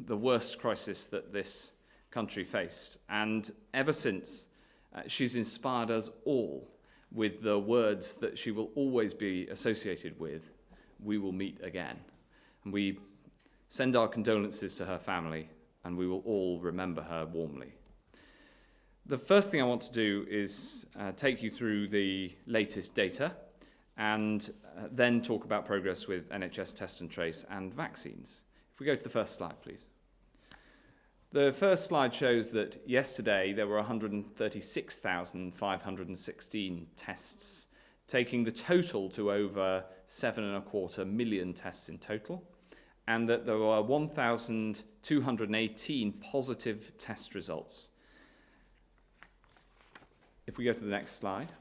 the worst crisis that this country faced. And ever since, she's inspired us all with the words that she will always be associated with: "We will meet again." And we send our condolences to her family, and we will all remember her warmly. The first thing I want to do is take you through the latest data and then talk about progress with NHS Test and Trace and vaccines. If we go to the first slide, please. The first slide shows that yesterday there were 136,516 tests, taking the total to over 7.25 million tests in total, and that there were 1,218 positive test results. If we go to the next slide.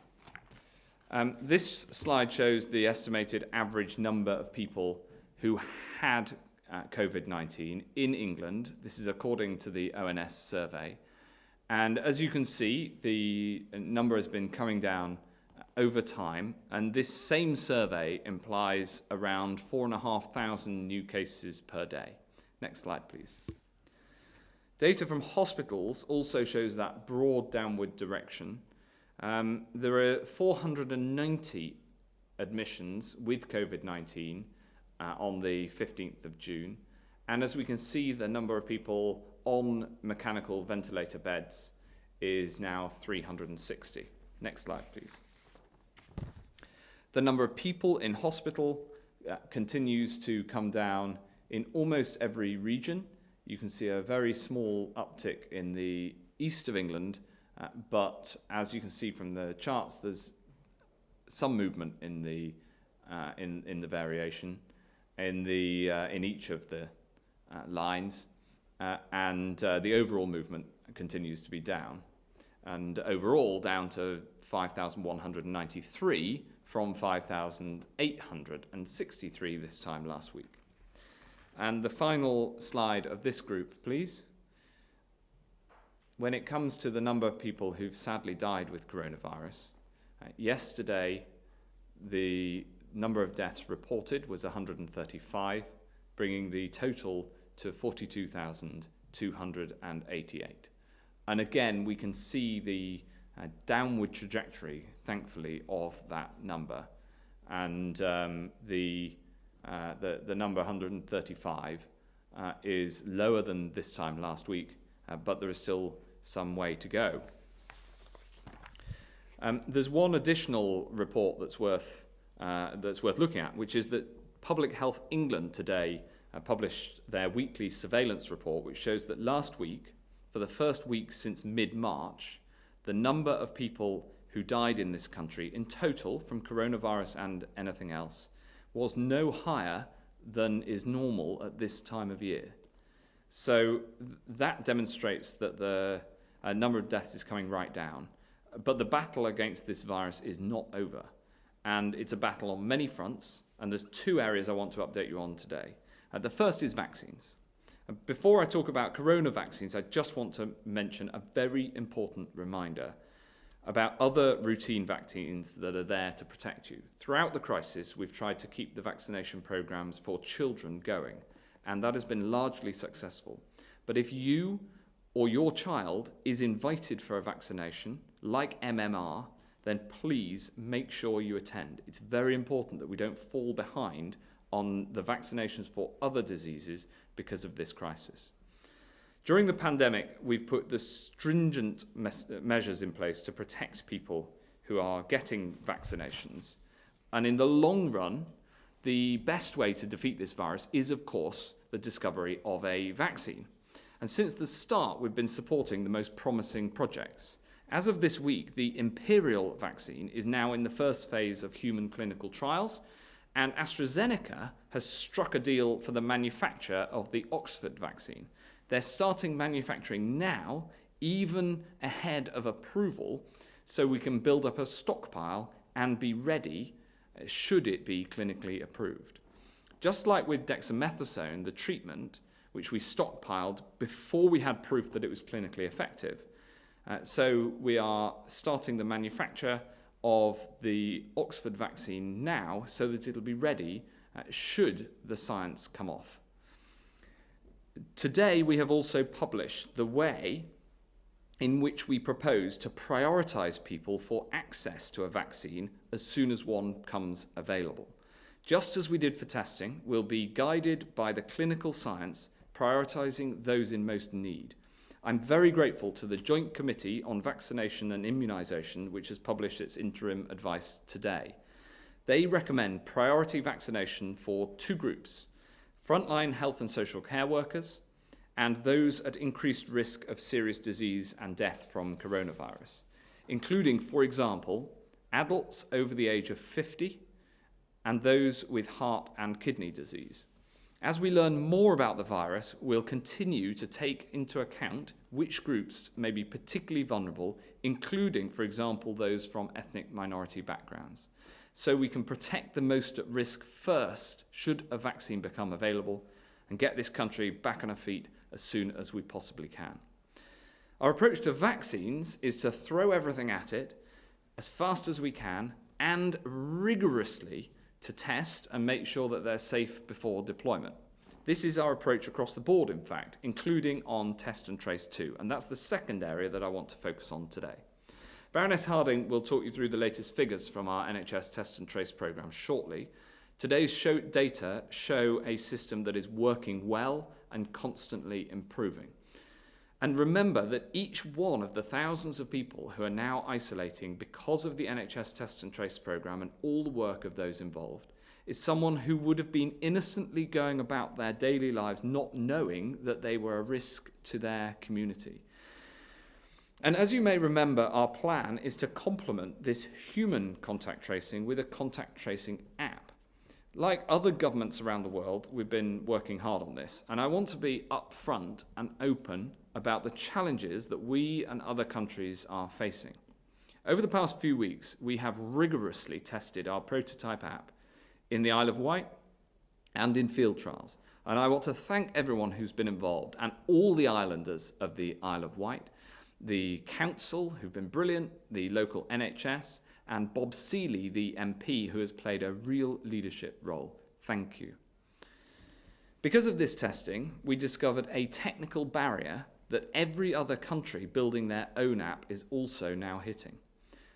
This slide shows the estimated average number of people who had COVID-19 in England. This is according to the ONS survey. And as you can see, the number has been coming down over time. And this same survey implies around 4,500 new cases per day. Next slide, please. Data from hospitals also shows that broad downward direction. There are 490 admissions with COVID-19 on the 15th of June. And as we can see, the number of people on mechanical ventilator beds is now 360. Next slide, please. The number of people in hospital continues to come down in almost every region. You can see a very small uptick in the east of England, but as you can see from the charts, there's some movement in the variation in each of the lines, and the overall movement continues to be down, and overall down to 5,193 from 5,863 this time last week. And the final slide of this group, please. When it comes to the number of people who've sadly died with coronavirus, yesterday the number of deaths reported was 135, bringing the total to 42,288. And again, we can see the downward trajectory, thankfully, of that number. And the number 135 is lower than this time last week, but there is still some way to go. There's one additional report that's worth looking at, which is that Public Health England today published their weekly surveillance report, which shows that last week, for the first week since mid-March, the number of people who died in this country in total from coronavirus and anything else was no higher than is normal at this time of year. So that demonstrates that the number of deaths is coming right down. But the battle against this virus is not over. And it's a battle on many fronts. And there's two areas I want to update you on today. The first is vaccines. Before I talk about corona vaccines, I just want to mention a very important reminder about other routine vaccines that are there to protect you. Throughout the crisis, we've tried to keep the vaccination programs for children going, and that has been largely successful. But if you or your child is invited for a vaccination, like MMR, then please make sure you attend. It's very important that we don't fall behind on the vaccinations for other diseases because of this crisis. During the pandemic, we've put the stringent measures in place to protect people who are getting vaccinations. And in the long run, the best way to defeat this virus is, of course, the discovery of a vaccine. And since the start, we've been supporting the most promising projects. As of this week, the Imperial Vaccine is now in the first phase of human clinical trials, and AstraZeneca has struck a deal for the manufacture of the Oxford vaccine. They're starting manufacturing now, even ahead of approval, so we can build up a stockpile and be ready should it be clinically approved. Just like with dexamethasone, the treatment, which we stockpiled before we had proof that it was clinically effective. So we are starting the manufacture of the Oxford vaccine now so that it'll be ready should the science come off. Today, we have also published the way in which we propose to prioritise people for access to a vaccine as soon as one comes available. Just as we did for testing, we'll be guided by the clinical science, prioritising those in most need. I'm very grateful to the Joint Committee on Vaccination and Immunisation, which has published its interim advice today. They recommend priority vaccination for two groups: frontline health and social care workers and those at increased risk of serious disease and death from coronavirus, including, for example, adults over the age of 50 and those with heart and kidney disease. As we learn more about the virus, we'll continue to take into account which groups may be particularly vulnerable, including, for example, those from ethnic minority backgrounds, so we can protect the most at risk first should a vaccine become available and get this country back on our feet as soon as we possibly can. Our approach to vaccines is to throw everything at it as fast as we can and rigorously to test and make sure that they're safe before deployment. This is our approach across the board, in fact, including on test and trace too, and that's the second area that I want to focus on today. Baroness Harding will talk you through the latest figures from our NHS test and trace programme shortly. Today's data show a system that is working well and constantly improving. And remember that each one of the thousands of people who are now isolating because of the NHS test and trace programme and all the work of those involved is someone who would have been innocently going about their daily lives not knowing that they were a risk to their community. And as you may remember, our plan is to complement this human contact tracing with a contact tracing app. Like other governments around the world, we've been working hard on this, and I want to be upfront and open about the challenges that we and other countries are facing. Over the past few weeks, we have rigorously tested our prototype app in the Isle of Wight and in field trials, and I want to thank everyone who's been involved and all the islanders of the Isle of Wight, the council who've been brilliant, the local NHS, and Bob Seeley, the MP, who has played a real leadership role. Thank you. Because of this testing, we discovered a technical barrier that every other country building their own app is also now hitting.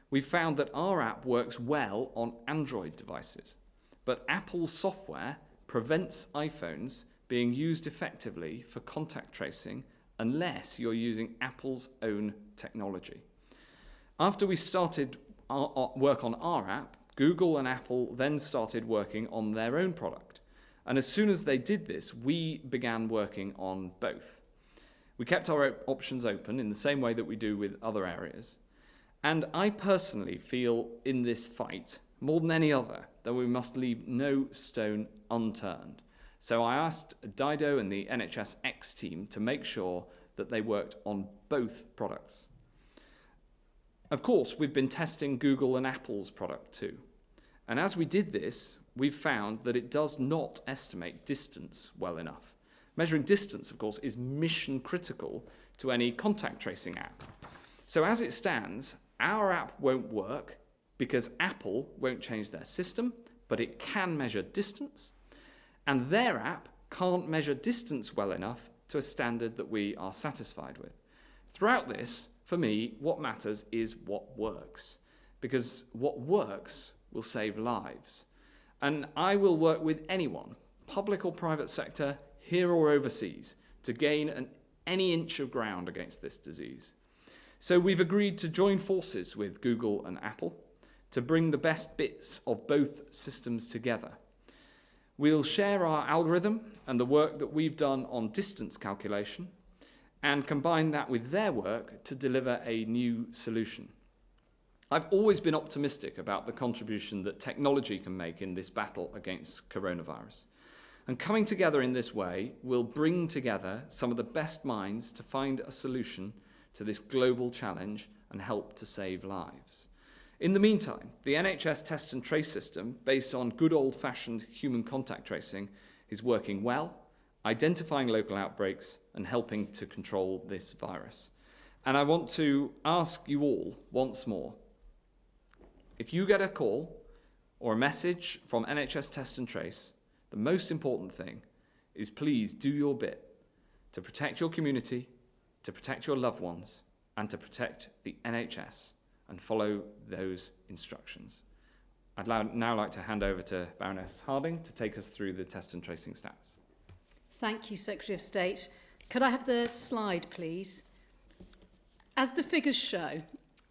We found that our app works well on Android devices, but Apple's software prevents iPhones being used effectively for contact tracing unless you're using Apple's own technology. After we started work on our app, Google and Apple then started working on their own product. And as soon as they did this, we began working on both. We kept our options open in the same way that we do with other areas. And I personally feel in this fight, more than any other, that we must leave no stone unturned. So I asked Dido and the NHS X team to make sure that they worked on both products. Of course, we've been testing Google and Apple's product too. And as we did this, we've found that it does not estimate distance well enough. Measuring distance, of course, is mission critical to any contact tracing app. So as it stands, our app won't work because Apple won't change their system, but it can measure distance, and their app can't measure distance well enough to a standard that we are satisfied with. Throughout this, for me, what matters is what works, because what works will save lives. And I will work with anyone, public or private sector, here or overseas, to gain any inch of ground against this disease. So we've agreed to join forces with Google and Apple to bring the best bits of both systems together. We'll share our algorithm and the work that we've done on distance calculation and combine that with their work to deliver a new solution. I've always been optimistic about the contribution that technology can make in this battle against coronavirus. And coming together in this way will bring together some of the best minds to find a solution to this global challenge and help to save lives. In the meantime, the NHS test and trace system, based on good old-fashioned human contact tracing, is working well, identifying local outbreaks and helping to control this virus. And I want to ask you all once more, if you get a call or a message from NHS Test and Trace, the most important thing is please do your bit. to protect your community, to protect your loved ones, and to protect the NHS, and follow those instructions. I'd now like to hand over to Baroness Harding to take us through the test and tracing stats. Thank you, Secretary of State. Could I have the slide, please? As the figures show,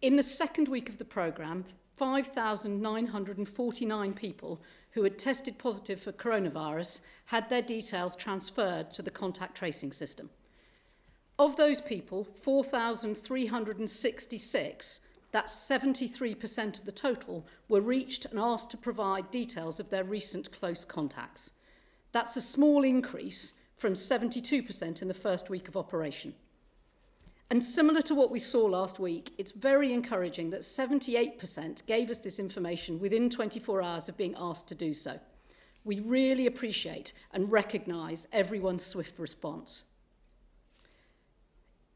in the second week of the programme, 5,949 people who had tested positive for coronavirus had their details transferred to the contact tracing system. Of those people, 4,366, that's 73% of the total, were reached and asked to provide details of their recent close contacts. That's a small increase from 72% in the first week of operation. And similar to what we saw last week, it's very encouraging that 78% gave us this information within 24 hours of being asked to do so. We really appreciate and recognise everyone's swift response.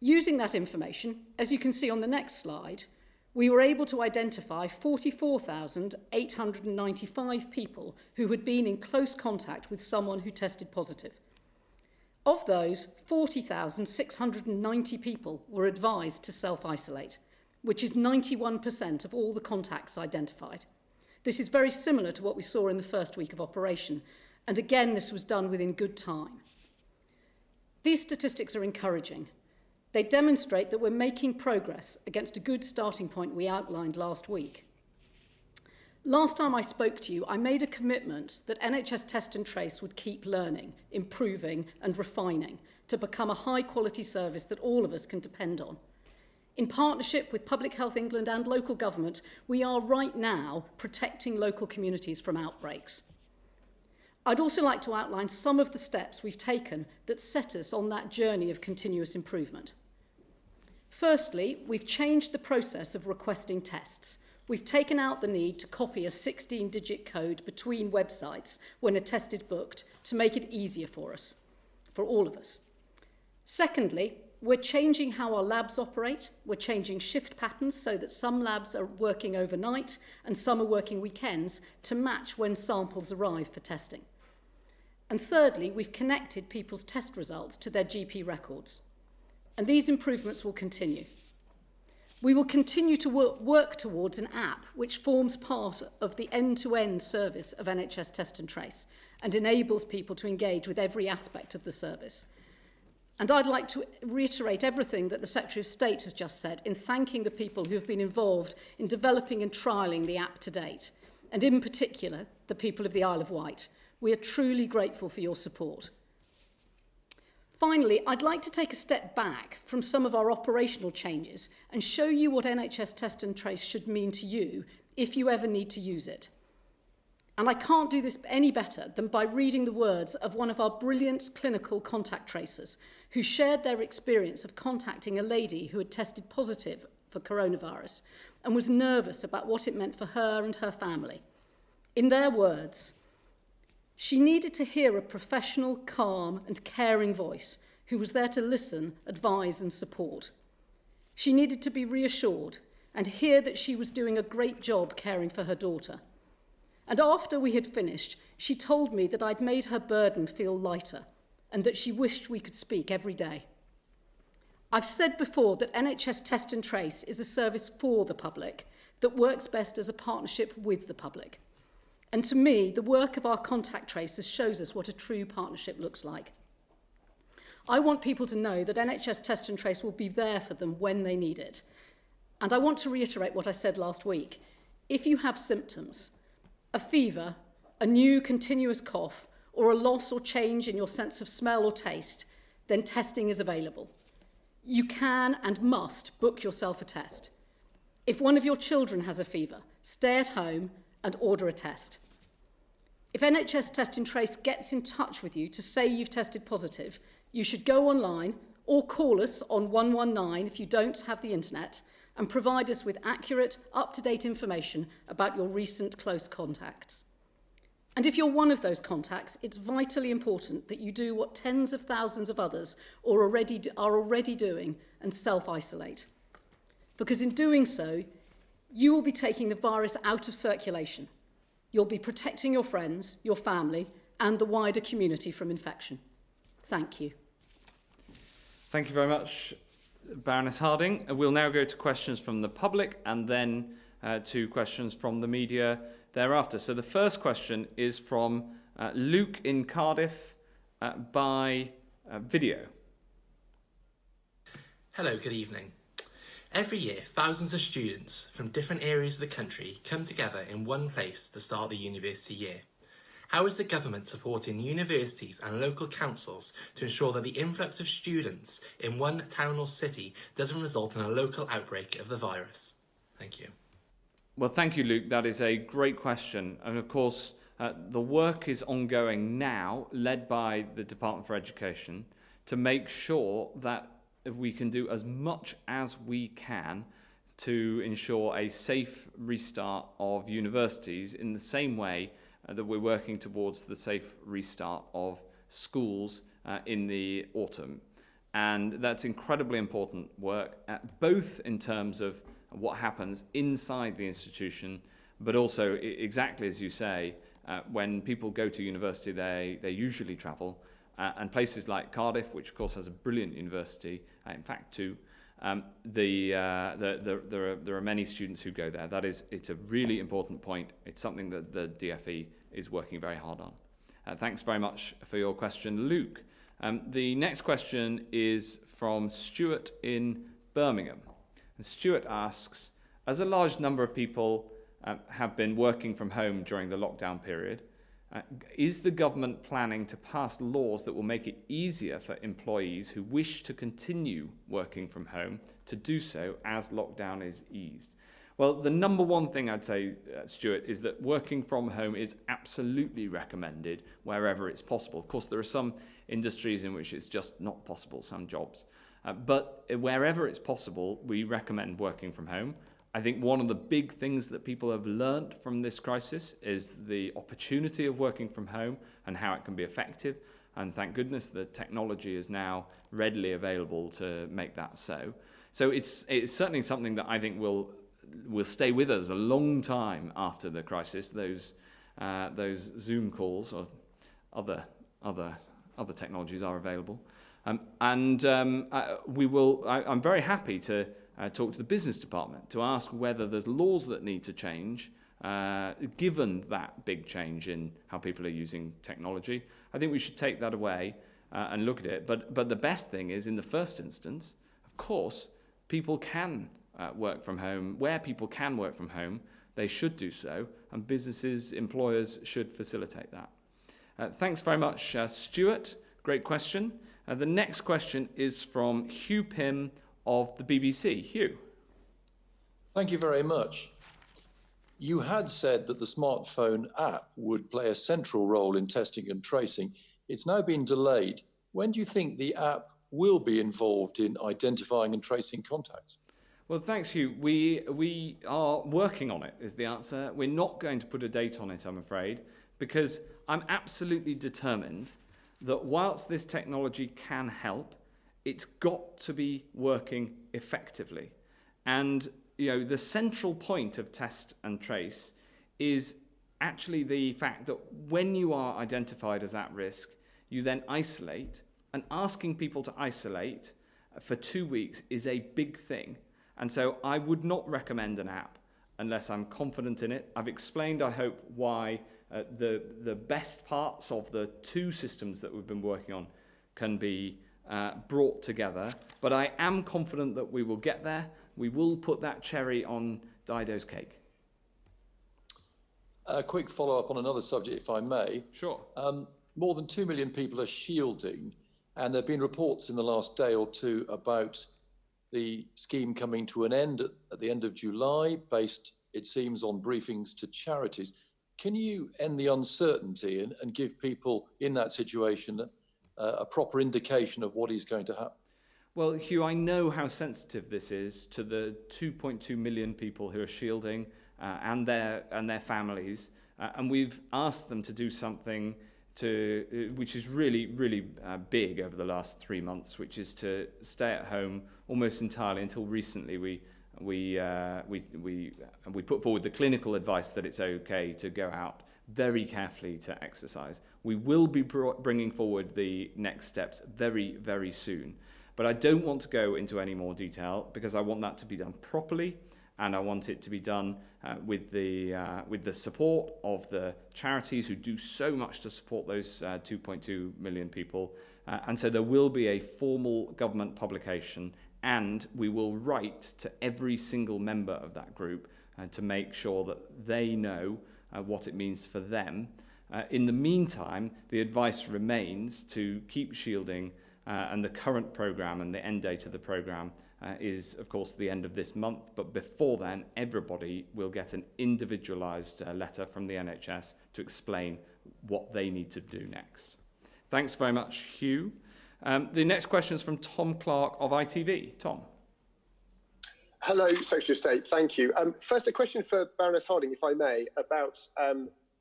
Using that information, as you can see on the next slide, we were able to identify 44,895 people who had been in close contact with someone who tested positive. Of those, 40,690 people were advised to self-isolate, which is 91% of all the contacts identified. This is very similar to what we saw in the first week of operation, and again, this was done within good time. These statistics are encouraging. They demonstrate that we're making progress against a good starting point we outlined last week. Last time I spoke to you, I made a commitment that NHS Test and Trace would keep learning, improving and refining to become a high-quality service that all of us can depend on. In partnership with Public Health England and local government, we are right now protecting local communities from outbreaks. I'd also like to outline some of the steps we've taken that set us on that journey of continuous improvement. Firstly, we've changed the process of requesting tests. We've taken out the need to copy a 16-digit code between websites when a test is booked to make it easier for us, for all of us. Secondly, we're changing how our labs operate. We're changing shift patterns so that some labs are working overnight and some are working weekends to match when samples arrive for testing. And thirdly, we've connected people's test results to their GP records. And these improvements will continue. We will continue to work towards an app which forms part of the end-to-end service of NHS Test and Trace and enables people to engage with every aspect of the service. And I'd like to reiterate everything that the Secretary of State has just said in thanking the people who have been involved in developing and trialling the app to date, and in particular, the people of the Isle of Wight. We are truly grateful for your support. Finally, I'd like to take a step back from some of our operational changes and show you what NHS Test and Trace should mean to you if you ever need to use it. And I can't do this any better than by reading the words of one of our brilliant clinical contact tracers who shared their experience of contacting a lady who had tested positive for coronavirus and was nervous about what it meant for her and her family. In their words, she needed to hear a professional, calm and caring voice who was there to listen, advise and support. She needed to be reassured and hear that she was doing a great job caring for her daughter. And after we had finished, she told me that I'd made her burden feel lighter and that she wished we could speak every day. I've said before that NHS Test and Trace is a service for the public that works best as a partnership with the public. And to me, the work of our contact tracers shows us what a true partnership looks like. I want people to know that NHS Test and Trace will be there for them when they need it. And I want to reiterate what I said last week. If you have symptoms, a fever, a new continuous cough, or a loss or change in your sense of smell or taste, then testing is available. You can and must book yourself a test. If one of your children has a fever, stay at home and order a test. If NHS Test and Trace gets in touch with you to say you've tested positive, you should go online or call us on 119 if you don't have the internet and provide us with accurate, up-to-date information about your recent close contacts. And if you're one of those contacts, it's vitally important that you do what tens of thousands of others are already doing and self-isolate. Because in doing so, you will be taking the virus out of circulation. You'll be protecting your friends, your family, and the wider community from infection. Thank you. Thank you very much, Baroness Harding. We'll now go to questions from the public and then to questions from the media thereafter. So the first question is from Luke in Cardiff by video. Hello, good evening. Every year, thousands of students from different areas of the country come together in one place to start the university year. How is the government supporting universities and local councils to ensure that the influx of students in one town or city doesn't result in a local outbreak of the virus? Thank you. Well, thank you, Luke. That is a great question. And of course, the work is ongoing now, led by the Department for Education, to make sure that we can do as much as we can to ensure a safe restart of universities in the same way that we're working towards the safe restart of schools in the autumn. And that's incredibly important work, both in terms of what happens inside the institution, but also, exactly as you say, when people go to university, they usually travel. And places like Cardiff, which of course has a brilliant university, in fact two, there are many students who go there. It's a really important point. It's something that the DFE is working very hard on. Thanks very much for your question, Luke. The next question is from Stuart in Birmingham. And Stuart asks, as a large number of people have been working from home during the lockdown period, is the government planning to pass laws that will make it easier for employees who wish to continue working from home to do so as lockdown is eased? Well, the number one thing I'd say, Stuart, is that working from home is absolutely recommended wherever it's possible. Of course, there are some industries in which it's just not possible, some jobs. But wherever it's possible, we recommend working from home. I think one of the big things that people have learnt from this crisis is the opportunity of working from home and how it can be effective. And thank goodness the technology is now readily available to make that so. So it's certainly something that I think will stay with us a long time after the crisis. Those Zoom calls or other technologies are available. I'm very happy to talk to the business department to ask whether there's laws that need to change given that big change in how people are using technology. I think we should take that away and look at it. But the best thing is, in the first instance, of course, people can work from home. Where people can work from home, they should do so, and businesses, employers should facilitate that. Thanks very much, Stuart. Great question. The next question is from Hugh Pym of the BBC. Hugh. Thank you very much. You had said that the smartphone app would play a central role in testing and tracing. It's now been delayed. When do you think the app will be involved in identifying and tracing contacts? Well, thanks, Hugh. We are working on it, is the answer. We're not going to put a date on it, I'm afraid, because I'm absolutely determined that whilst this technology can help, it's got to be working effectively. And the central point of test and trace is actually the fact that when you are identified as at risk, you then isolate, and asking people to isolate for 2 weeks is a big thing. And so I would not recommend an app unless I'm confident in it. I've explained, I hope, why the best parts of the two systems that we've been working on can be brought together. But I am confident that we will get there. We will put that cherry on Dido's cake. A quick follow-up on another subject, if I may. Sure. More than 2 million people are shielding, and there have been reports in the last day or two about the scheme coming to an end at the end of July, based, it seems, on briefings to charities. Can you end the uncertainty and give people in that situation a proper indication of what is going to happen? Well, Hugh, I know how sensitive this is to the 2.2 million people who are shielding and their families, and we've asked them to do something which is really, really big over the last 3 months, which is to stay at home almost entirely until recently. We put forward the clinical advice that it's okay to go out very carefully to exercise. We will be bringing forward the next steps very, very soon. But I don't want to go into any more detail because I want that to be done properly, and I want it to be done with the support of the charities who do so much to support those 2.2 million people. And so there will be a formal government publication, and we will write to every single member of that group to make sure that they know what it means for them. In the meantime, the advice remains to keep shielding, and the current programme and the end date of the programme is, of course, the end of this month. But before then, everybody will get an individualised letter from the NHS to explain what they need to do next. Thanks very much, Hugh. The next question is from Tom Clark of ITV. Tom. Hello, Secretary of State. Thank you. First, a question for Baroness Harding, if I may, about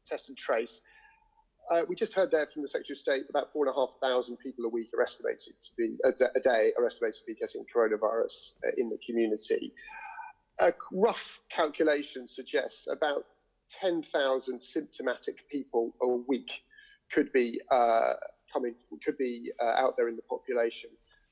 test and trace. We just heard there from the Secretary of State about 4,500 people a week are estimated to be a day are estimated to be getting coronavirus in the community. A rough calculation suggests about 10,000 symptomatic people a week could be out there in the population.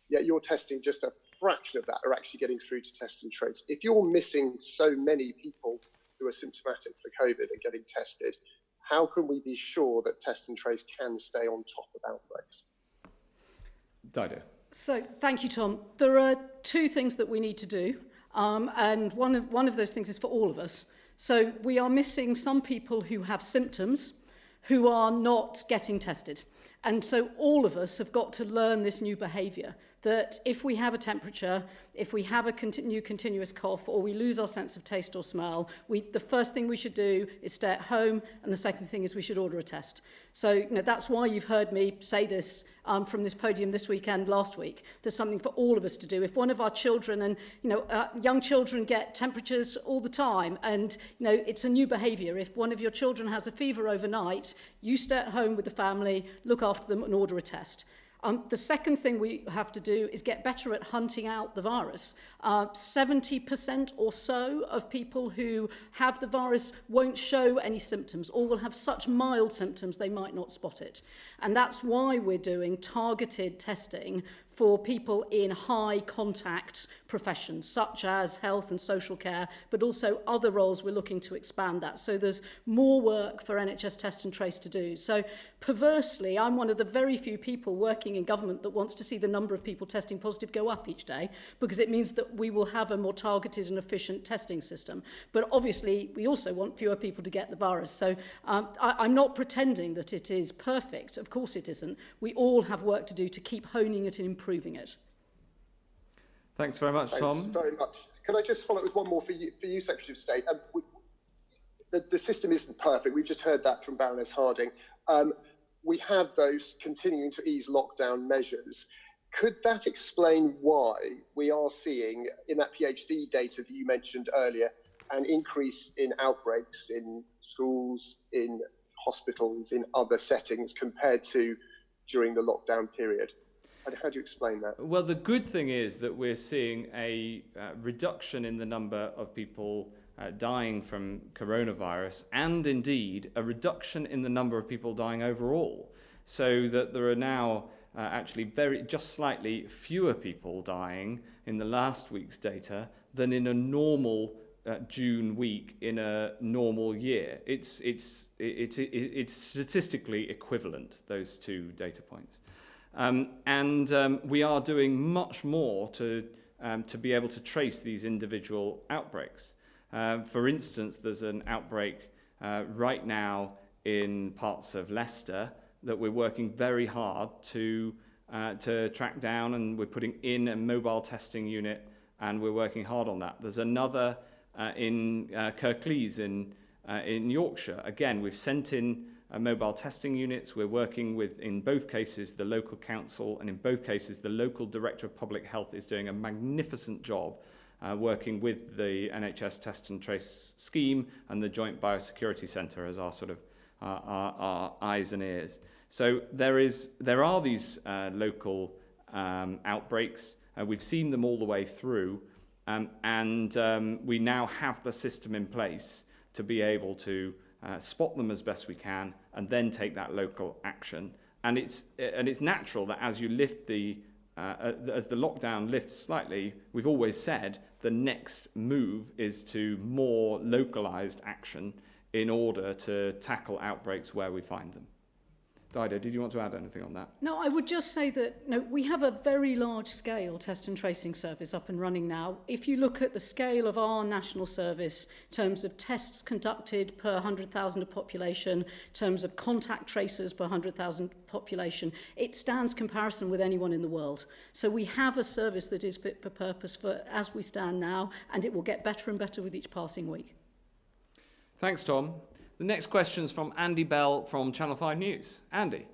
Yet you're testing just a fraction of that are actually getting through to test and trace. If you're missing so many people who are symptomatic for COVID and getting tested, how can we be sure that test and trace can stay on top of outbreaks? Dido. So, thank you, Tom. There are two things that we need to do, and one of those things is for all of us. So, we are missing some people who have symptoms who are not getting tested. And so all of us have got to learn this new behaviour, that if we have a temperature, if we have a new continuous cough, or we lose our sense of taste or smell, the first thing we should do is stay at home, and the second thing is we should order a test. So that's why you've heard me say this from this podium this weekend, last week. There's something for all of us to do. If one of our children, and young children get temperatures all the time, and it's a new behaviour. If one of your children has a fever overnight, you stay at home with the family, look after them, and order a test. The second thing we have to do is get better at hunting out the virus. 70% or so of people who have the virus won't show any symptoms, or will have such mild symptoms they might not spot it. And that's why we're doing targeted testing for people in high contact professions, such as health and social care, but also other roles. We're looking to expand that. So there's more work for NHS Test and Trace to do. So perversely, I'm one of the very few people working in government that wants to see the number of people testing positive go up each day, because it means that we will have a more targeted and efficient testing system. But obviously, we also want fewer people to get the virus. So I'm not pretending that it is perfect. Of course it isn't. We all have work to do to keep honing it and improving it. Thanks very much, Tom. Thanks very much. Can I just follow up with one more for you Secretary of State? The system isn't perfect. We've just heard that from Baroness Harding. We have those continuing to ease lockdown measures. Could that explain why we are seeing, in that PhD data that you mentioned earlier, an increase in outbreaks in schools, in hospitals, in other settings compared to during the lockdown period? How do you explain that? Well, the good thing is that we're seeing a reduction in the number of people dying from coronavirus, and indeed a reduction in the number of people dying overall. So that there are now actually just slightly fewer people dying in the last week's data than in a normal June week in a normal year. It's statistically equivalent, those two data points. We are doing much more to be able to trace these individual outbreaks. For instance, there's an outbreak right now in parts of Leicester that we're working very hard to track down, and we're putting in a mobile testing unit, and we're working hard on that. There's another in Kirklees in Yorkshire. Again, we've sent in mobile testing units. We're working with, in both cases, the local council, and in both cases, the local director of public health is doing a magnificent job working with the NHS Test and Trace scheme and the Joint Biosecurity Centre as our sort of our eyes and ears. So there are these local outbreaks. We've seen them all the way through, and we now have the system in place to be able to spot them as best we can, and then take that local action. And it's natural that as you lift the as the lockdown lifts slightly, we've always said the next move is to more localized action in order to tackle outbreaks where we find them. Dido, did you want to add anything on that? No, I would just say that we have a very large-scale test and tracing service up and running now. If you look at the scale of our national service in terms of tests conducted per 100,000 of population, in terms of contact tracers per 100,000 population, it stands comparison with anyone in the world. So we have a service that is fit for purpose for as we stand now, and it will get better and better with each passing week. Thanks, Tom. The next question is from Andy Bell from Channel 5 News. Andy.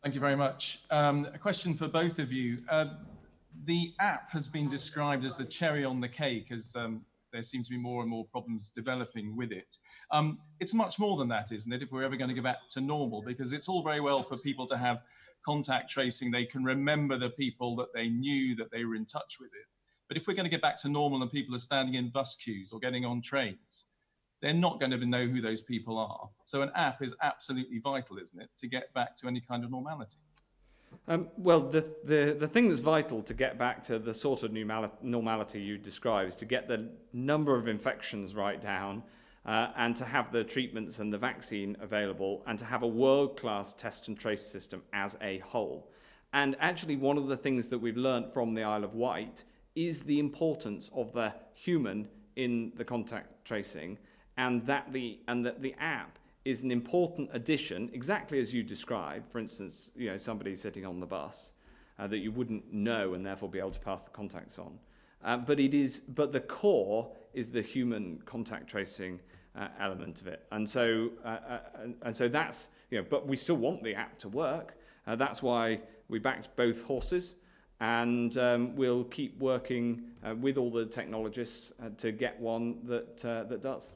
Thank you very much. A question for both of you. The app has been described as the cherry on the cake as there seem to be more and more problems developing with it. It's much more than that, isn't it, if we're ever going to go back to normal? Because it's all very well for people to have contact tracing. They can remember the people that they knew, that they were in touch with it. But if we're going to get back to normal and people are standing in bus queues or getting on trains, they're not going to know who those people are. So an app is absolutely vital, isn't it, to get back to any kind of normality? Well, the thing that's vital to get back to the sort of normality you describe is to get the number of infections right down and to have the treatments and the vaccine available and to have a world-class test and trace system as a whole. And actually one of the things that we've learned from the Isle of Wight is the importance of the human in the contact tracing, and that the app is an important addition, exactly as you described. For instance, somebody sitting on the bus that you wouldn't know and therefore be able to pass the contacts on. But the core is the human contact tracing element of it, and so that's But we still want the app to work. That's why we backed both horses, and we'll keep working with all the technologists to get one that does.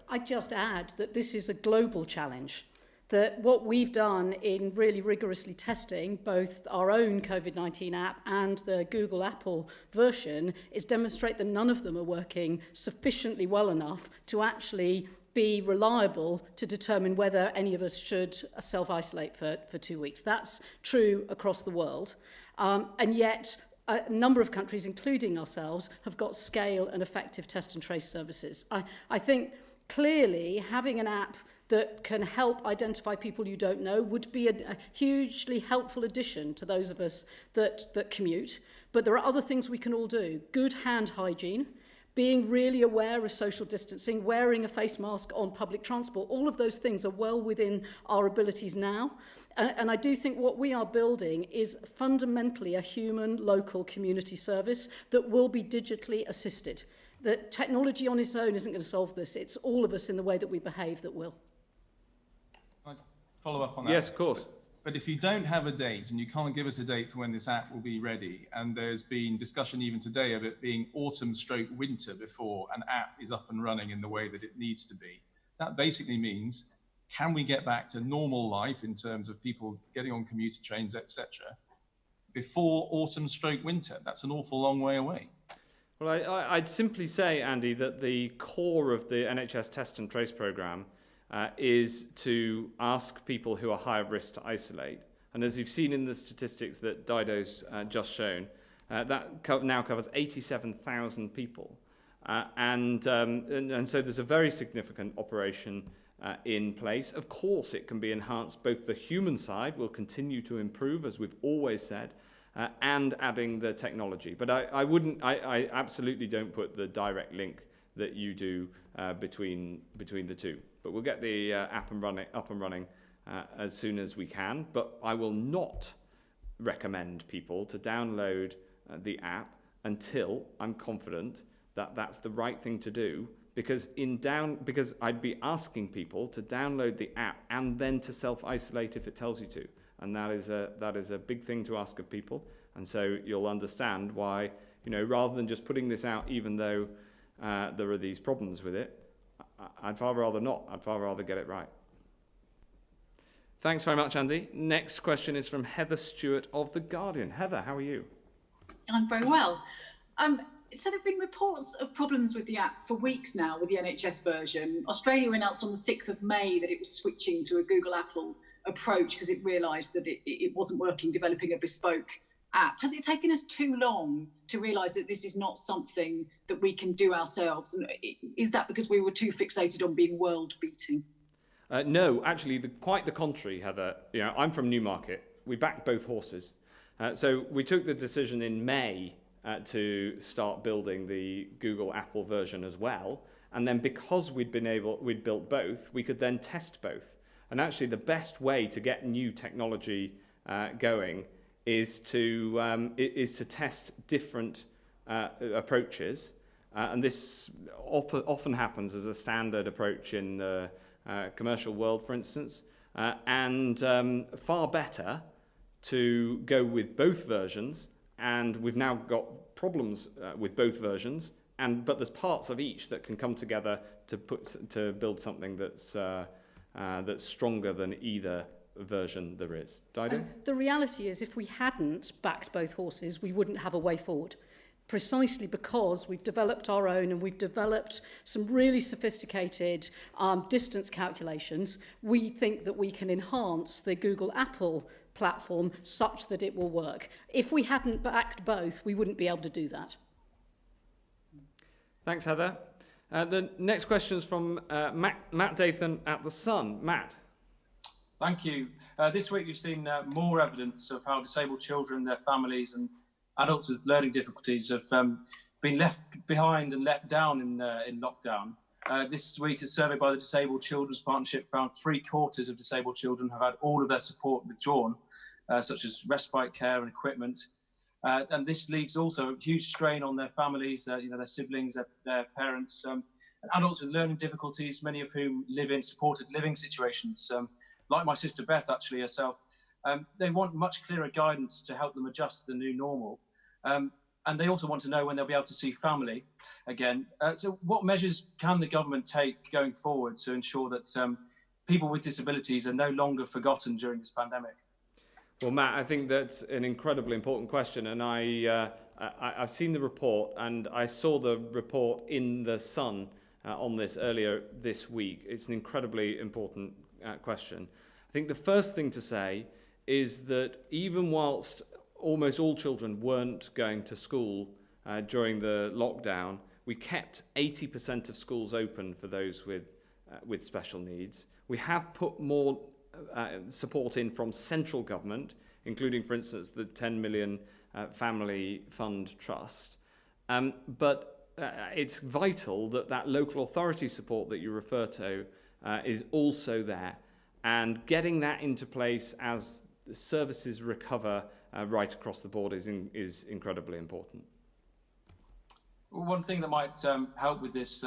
I'd just add that this is a global challenge, that what we've done in really rigorously testing both our own COVID-19 app and the Google Apple version is demonstrate that none of them are working sufficiently well enough to actually be reliable to determine whether any of us should self-isolate for 2 weeks. That's true across the world. And yet a number of countries, including ourselves, have got scale and effective test and trace services. I think clearly having an app that can help identify people you don't know would be a hugely helpful addition to those of us that commute. But there are other things we can all do. Good hand hygiene, being really aware of social distancing, wearing a face mask on public transport, all of those things are well within our abilities now. And I do think what we are building is fundamentally a human, local community service that will be digitally assisted. That technology on its own isn't going to solve this. It's all of us in the way that we behave that will. Can I follow up on that? Yes, of course. But if you don't have a date and you can't give us a date for when this app will be ready, and there's been discussion even today of it being autumn/winter before an app is up and running in the way that it needs to be, that basically means, can we get back to normal life in terms of people getting on commuter trains, etc., before autumn/winter? That's an awful long way away. Well, I'd simply say, Andy, that the core of the NHS Test and Trace programme is to ask people who are higher risk to isolate. And as you've seen in the statistics that Dido's just shown, that now covers 87,000 people. And so there's a very significant operation in place. Of course, it can be enhanced. Both the human side will continue to improve, as we've always said, and adding the technology. But I absolutely don't put the direct link that you do between the two. But we'll get the app up and running as soon as we can. But I will not recommend people to download the app until I'm confident that that's the right thing to do. Because I'd be asking people to download the app and then to self-isolate if it tells you to. And that is a big thing to ask of people. And so you'll understand why, rather than just putting this out, even though there are these problems with it, I'd far rather not. I'd far rather get it right. Thanks very much, Andy. Next question is from Heather Stewart of The Guardian. Heather, how are you? I'm very well. So there have been reports of problems with the app for weeks now with the NHS version. Australia announced on the 6th of May that it was switching to a Google Apple approach because it realised that it wasn't working, developing a bespoke app. Has it taken us too long to realise that this is not something that we can do ourselves? And is that because we were too fixated on being world-beating? No, actually, quite the contrary, Heather. You know, I'm from Newmarket. We backed both horses. So we took the decision in May to start building the Google Apple version as well. And then because we'd built both, we could then test both. And actually, the best way to get new technology going is to test different approaches. And this often happens as a standard approach in the commercial world, for instance, and far better to go with both versions. And we've now got problems with both versions, but there's parts of each that can come together to build something that's stronger than either version there is. Dido? The reality is, if we hadn't backed both horses, we wouldn't have a way forward. Precisely because we've developed our own and we've developed some really sophisticated distance calculations, we think that we can enhance the Google Apple platform such that it will work. If we hadn't backed both, we wouldn't be able to do that. Thanks, Heather. The next question is from Matt Dathan at The Sun. Matt. Thank you. This week we've seen more evidence of how disabled children, their families and adults with learning difficulties have been left behind and let down in lockdown. This week, a survey by the Disabled Children's Partnership found 3/4 of disabled children have had all of their support withdrawn, such as respite care and equipment. And this leaves also a huge strain on their families, their siblings, their parents, and adults with learning difficulties, many of whom live in supported living situations, like my sister Beth, actually, herself. They want much clearer guidance to help them adjust to the new normal. And they also want to know when they'll be able to see family again. So what measures can the government take going forward to ensure that people with disabilities are no longer forgotten during this pandemic? Well, Matt, I think that's an incredibly important question, and I've seen the report, and I saw the report in The Sun on this earlier this week. It's an incredibly important question. I think the first thing to say is that even whilst almost all children weren't going to school during the lockdown, we kept 80% of schools open for those with special needs. We have put more support in from central government, including, for instance, the 10 million Family Fund Trust. But it's vital that local authority support that you refer to is also there. And getting that into place as services recover right across the board is incredibly important. One thing that might help with this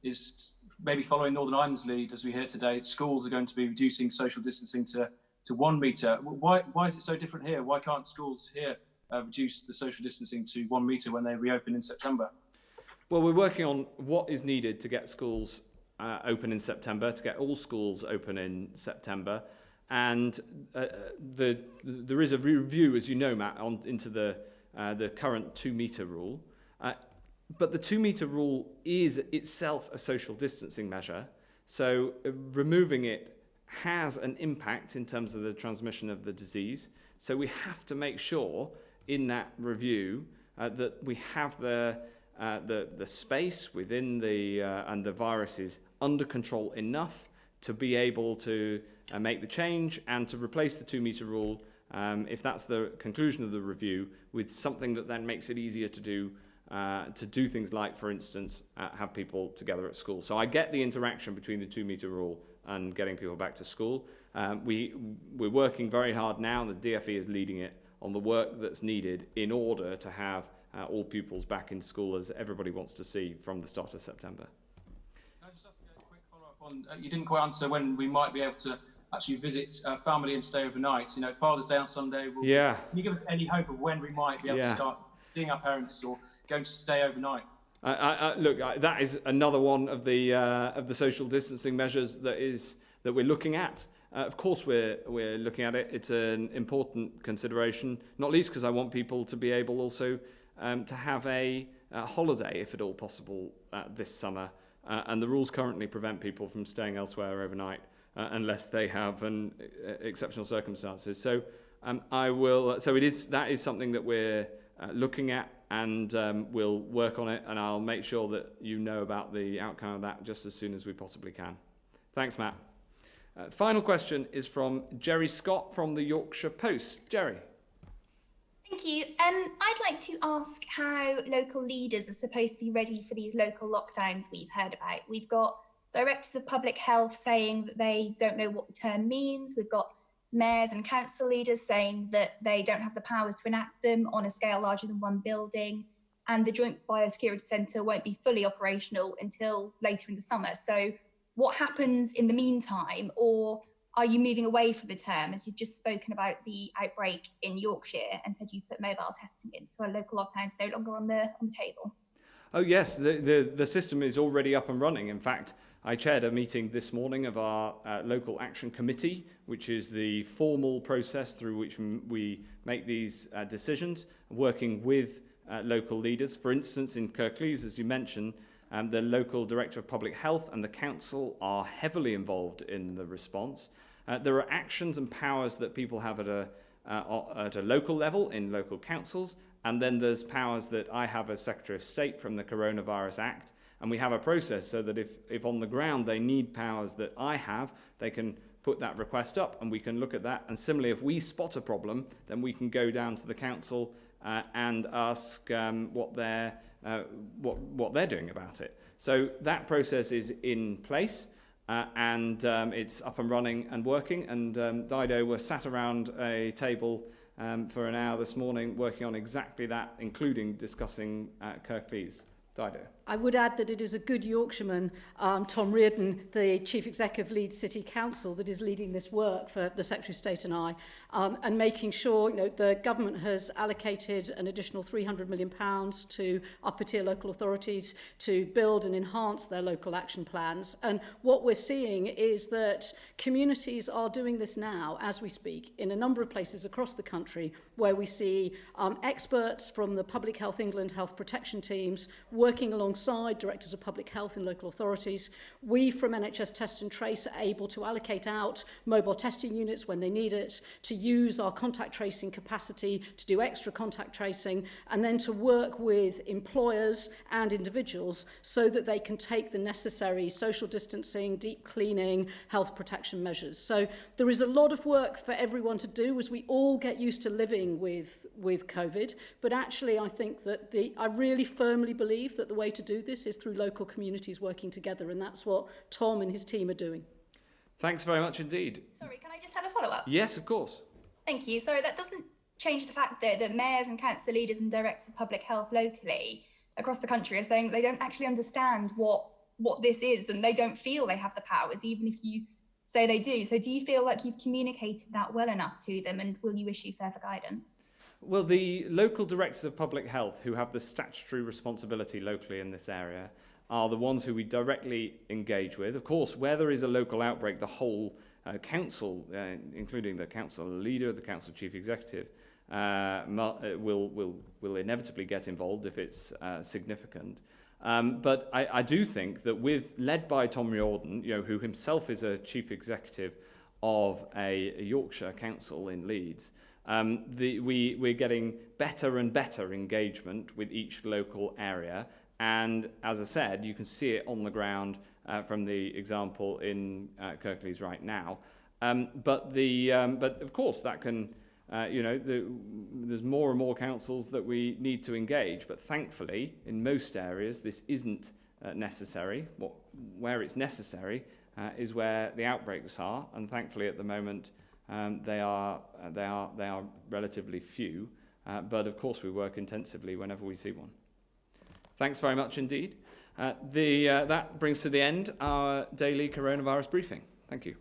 is maybe following Northern Ireland's lead, as we hear today. Schools are going to be reducing social distancing to 1 metre. Why is it so different here? Why can't schools here reduce the social distancing to 1 metre when they reopen in September? Well, we're working on what is needed to get schools open in September, to get all schools open in September. And there is a review, as you know, Matt, into the current 2 metre rule. But the 2 metre rule is itself a social distancing measure. So removing it has an impact in terms of the transmission of the disease. So we have to make sure in that review that we have the space within and the virus is under control enough to be able to make the change and to replace the 2 metre rule, if that's the conclusion of the review, with something that then makes it easier to do things like, for instance, have people together at school. So I get the interaction between the 2 metre rule and getting people back to school. We're working very hard now, and the DfE is leading it, on the work that's needed in order to have all pupils back in school, as everybody wants to see, from the start of September. Can I just ask a quick follow-up on, you didn't quite answer when we might be able to actually visit family and stay overnight. You know, Father's Day on Sunday. Yeah. Can you give us any hope of when we might be able to start seeing our parents or going to stay overnight? Look, that is another one of the social distancing measures that we're looking at. Of course, we're looking at it. It's an important consideration, not least because I want people to be able also to have a holiday, if at all possible, this summer. And the rules currently prevent people from staying elsewhere overnight unless they have exceptional circumstances. So that is something that we're looking at, and we'll work on it, and I'll make sure that you know about the outcome of that just as soon as we possibly can. Thanks, Matt. Final question is from Jerry Scott from the Yorkshire Post. Jerry. Thank you. I'd like to ask how local leaders are supposed to be ready for these local lockdowns we've heard about. We've got directors of public health saying that they don't know what the term means. We've got mayors and council leaders saying that they don't have the powers to enact them on a scale larger than one building. And the Joint Biosecurity Centre won't be fully operational until later in the summer. So what happens in the meantime, or are you moving away from the term, as you've just spoken about the outbreak in Yorkshire and said you've put mobile testing in, so are local lockdowns no longer on the table? Oh yes, the system is already up and running. In fact, I chaired a meeting this morning of our local action committee, which is the formal process through which we make these decisions, working with local leaders. For instance, in Kirklees, as you mentioned, the local director of public health and the council are heavily involved in the response. There are actions and powers that people have at a local level in local councils, and then there's powers that I have as Secretary of State from the Coronavirus Act, and we have a process so that if on the ground they need powers that I have, they can put that request up and we can look at that. And similarly, if we spot a problem, then we can go down to the council and ask what they're doing about it. So that process is in place. And it's up and running and working. And Dido were sat around a table for an hour this morning working on exactly that, including discussing Kirklees. Dido. I would add that it is a good Yorkshireman, Tom Reardon, the Chief Executive of Leeds City Council, that is leading this work for the Secretary of State and I, and making sure, the government has allocated an additional £300 million to upper tier local authorities to build and enhance their local action plans. And what we're seeing is that communities are doing this now as we speak in a number of places across the country, where we see experts from the Public Health England health protection teams working alongside directors of public health in local authorities. We from NHS Test and Trace are able to allocate out mobile testing units when they need it, to use our contact tracing capacity to do extra contact tracing, and then to work with employers and individuals so that they can take the necessary social distancing, deep cleaning, health protection measures. So there is a lot of work for everyone to do as we all get used to living with COVID. But actually, I think that I really firmly believe that the way to do this is through local communities working together, and that's what Tom and his team are doing. Thanks very much indeed. Sorry, can I just have a follow-up? Yes, of course. Thank you. So that doesn't change the fact that mayors and council leaders and directors of public health locally across the country are saying they don't actually understand what this is, and they don't feel they have the powers, even if you say they do. So do you feel like you've communicated that well enough to them, and will you issue further guidance? Well, the local directors of public health who have the statutory responsibility locally in this area are the ones who we directly engage with. Of course, where there is a local outbreak, the whole council, including the council leader, the council chief executive, will inevitably get involved if it's significant. But I do think that led by Tom Riordan, who himself is a chief executive of a Yorkshire council in Leeds, we're getting better and better engagement with each local area. And as I said, you can see it on the ground from the example in Kirklees right now. But of course that can, there's more and more councils that we need to engage. But thankfully, in most areas, this isn't necessary. Where it's necessary is where the outbreaks are, and thankfully at the moment they are relatively few. But of course, we work intensively whenever we see one. Thanks very much indeed. That brings to the end our daily coronavirus briefing. Thank you.